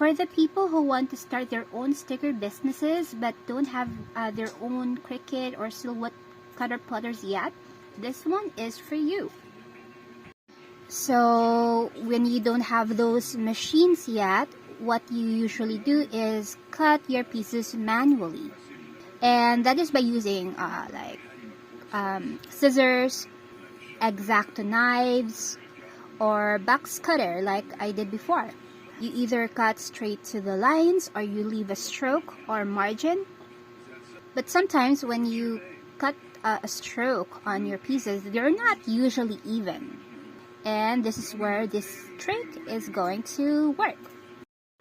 For the people who want to start their own sticker businesses but don't have their own Cricut or Silhouette cutter plotters yet, this one is for you. So when you don't have those machines yet, what you usually do is cut your pieces manually, and that is by using scissors, X-Acto knives, or box cutter like I did before. You either cut straight to the lines or you leave a stroke or margin. But sometimes when you cut a stroke on your pieces, they're not usually even. And this is where this trick is going to work.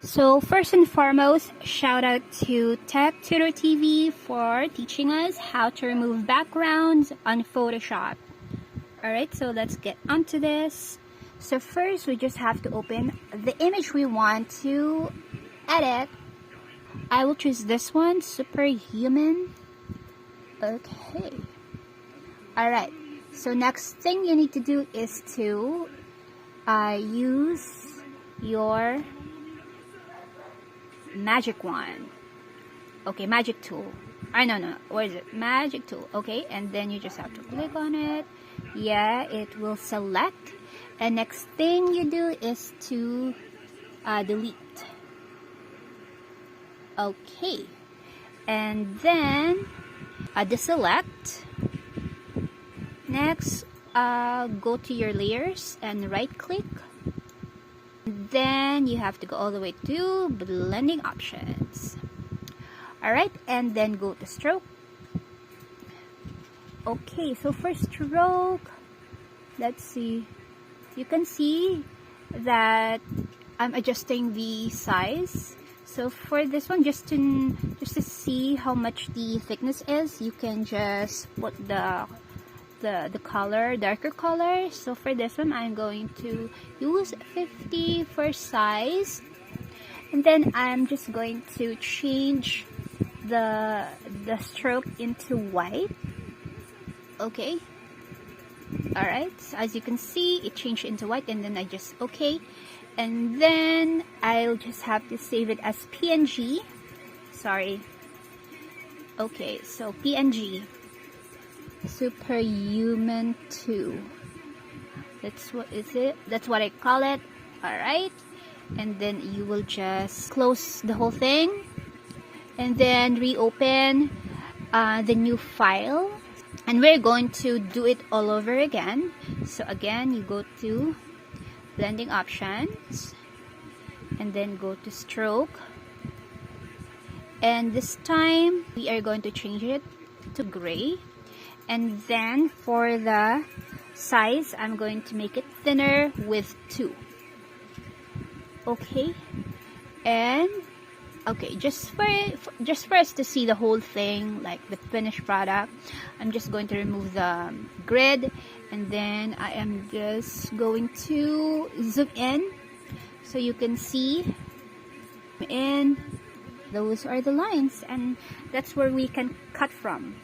So first and foremost, shout out to Tech Tutor TV for teaching us how to remove backgrounds on Photoshop. Alright, so let's get onto this. So first, we just have to open the image we want to edit. I will choose this one, Superhuman. Okay. Alright, so next thing you need to do is to use your magic wand. Okay, magic tool. No, what is it? Magic tool. Okay, and then you just have to click on it. Yeah, it will select. And next thing you do is to delete. Okay, and then deselect. Next, go to your layers and right click. Then you have to go all the way to blending options. Alright, and then go to stroke. Okay, so for stroke, let's see. You can see that I'm adjusting the size. So for this one, just to see how much the thickness is, you can just put the color, darker color. So for this one, I'm going to use 50 for size, and then I'm just going to change the stroke into white. Okay. Alright, so as you can see, it changed into white, and then I just okay, and then I'll just have to save it as PNG. Sorry. Okay, so PNG Superhuman 2. That's what is it? That's what I call it. Alright, and then you will just close the whole thing, and then reopen the new file. And we're going to do it all over again. So again, you go to blending options and then go to stroke. And this time, we are going to change it to gray. And then for the size, I'm going to make it thinner with 2. Okay. And okay, just for us to see the whole thing, like the finished product, I'm just going to remove the grid, and then I am just going to zoom in so you can see. And those are the lines, and that's where we can cut from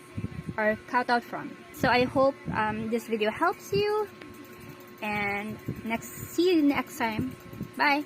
or cut out from. So I hope this video helps you, and see you next time. Bye.